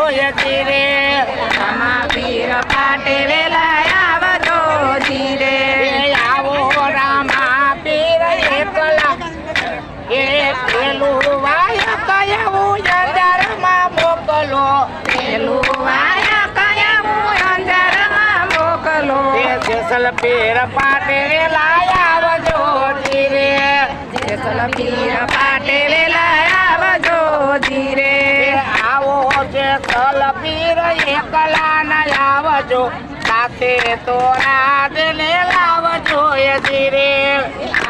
જોઈએ ધીરે રામા પીર પાટે વેલા આવજો ધીરે આવો રામા પીર એકલા એ પેલું વાય કયું અંધારમાં મોકલો પેલું વાયા કયું અંધારમાં મોકલો જેસલ પીર પાટે વેલા આવજો ધીરે જેસલ પીર પાટે વેલા આવજો ધીરે આવો જેસલ પીર એકલા ન આવજો સાથે તોરા દિલે લાવજો એ ધીરે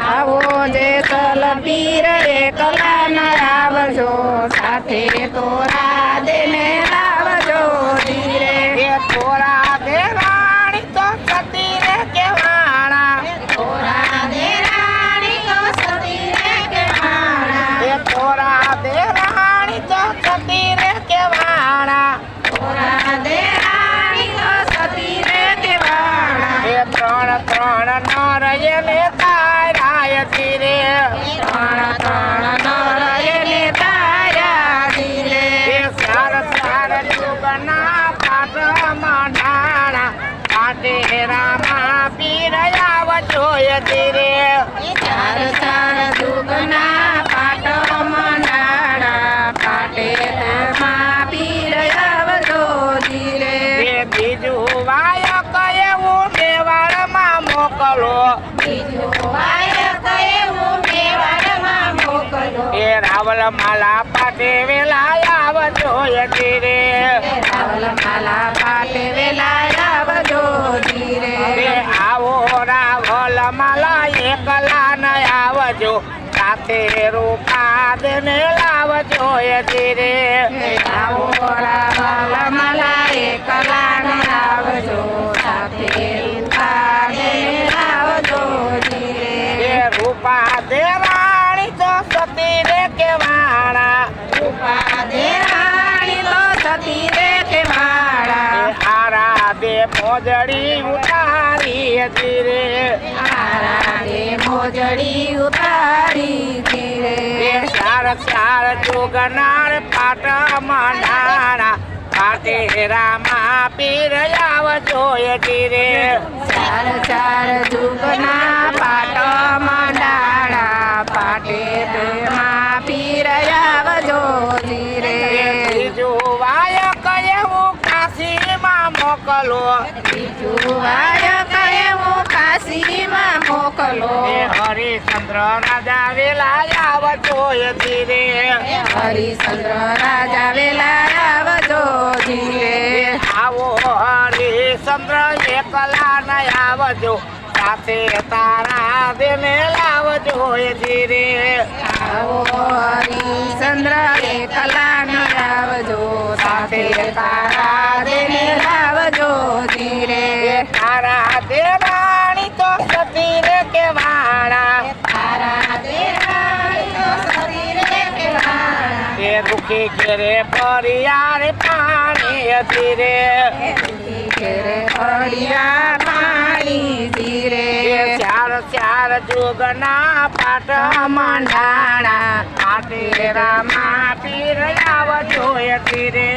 આવો જેસલ પીર એકલા ન આવજો સાથે તોરા દેને લાવજો ધીરે એ તોરા દેવાણી તો સતી રે કેવાણા તોરા દેરાણી તો સતી રે કેવાણા એ તોરા દેવાણી તો સતી રે કેવાણા તોરા દેરાણી તો સતી રે કેવાણા એ ત્રણ ત્રણ નર એને તારાય ધીરે ત્રણ ત્રણ નર એને તાર્યા ધીરે એ સાર સાર જુગના પાટમાં ઢાણા પાટે રામા પીર આવજો એ ધીરે ચાર ચાર દુગના પાટો મંડાણા પાટે તેમાં પીર આવજો ધીરે એ બીજું વાય કયું મેવાડમાં મોકલો બીજું વાય કયું મેવાડમાં મોકલો એ રાવલ માલા પાટે વેલા આવજો એ ધીરે રાવલ માલા પાટે વેલા આવજો ધીરે એ આવો રાવલ માલા એકલા ન આવજો સાથે રૂપા દેને લાવજો એ ધીરે આવો રાવલ માલા એકલા ન આવજો સાથે પાડે આવજો ધીરે એ રૂપા દેવાણી તો સતી રે કેવાણા રૂપા દેરાણી તો સતી રે કેવાડા આરા દે મોજડી ઉતારી ધીરે આરાને મોજડી ઉતારી ધીરે એ સાર સાર જોગનાર પાટ માંડાણા પાટે રામા પીર આવજો એ ધીરે ચાર ચાર જુગના પાટો મંડાણા પાટે તેમાં પીર આવજો ધીરે બીજું વાય કયું કાશીમાં મોકલો બીજું વાય કયું કાશીમાં મોકલો એ હરિચંદ્ર રાજા વેલા આવજો એ ધીરે હરિચંદ્ર રાજા વેલા આવજો ધીરે આવો હરિચંદ્ર એકલા ન આવજો સાથે તારા દેને લાવજો એ ધીરે આવો હરિચંદ્ર એકલા ન આવજો સાથે તારા દેને લાવજો ધીરે તારા દેવાણી તો સતી રે કેવાણા તારા દેરાણી તો સતી રે કેવાણા એ રૂખી ઘેરે પરિયારે પાણી ધીરે ઘેરે પડ્યા પાણી ધીરે એ ચાર ચાર જુગના પાટ મંડાણા પાટે રામા પીર આવજો એ ધીરે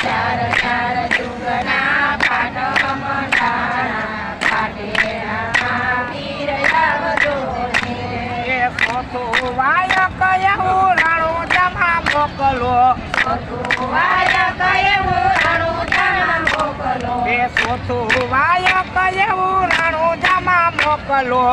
ચાર ચાર જુગના પાટો મંડાણા પાટે રામા પીર આવજો ધીરે એ સોથું વાય કયું રાણું જમા મોકલો વાય કયું રાણું જમા મોકલો એ સોથું વાય કયું રાણું જમા મોકલો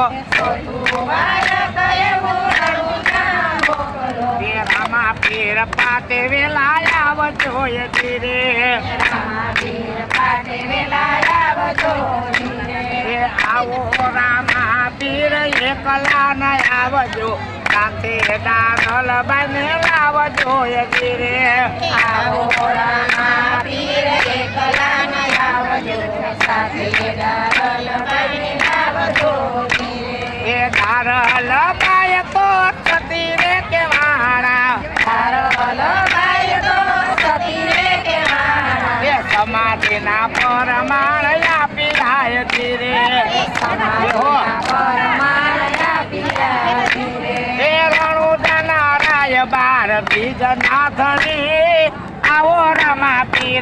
વાય કયું રાણું જમા મોકલો એ રામા પીર પાટે વેલા આવજો એ ધીરે રામા પીર પાટે વેલા આવજો ધીરે એ આવો રામા પીર એકલા ન આવજો સાથે દાનલ બને લાવજો એ ધીરે આવો રામા પીર એકલા ન આવજો સાથે ડારલ બની આવજો ધીરે એ દારલ બાય તો સતી રે કેવાણા ડારલ બાય તો સતી રે કેવાણા એ સમાધિના પરમાણ આપી જાય ધીરે પરમાણ આપી ધીરે એ રણુદના રાય બાર બીજ નાથણી આવો રામા પીર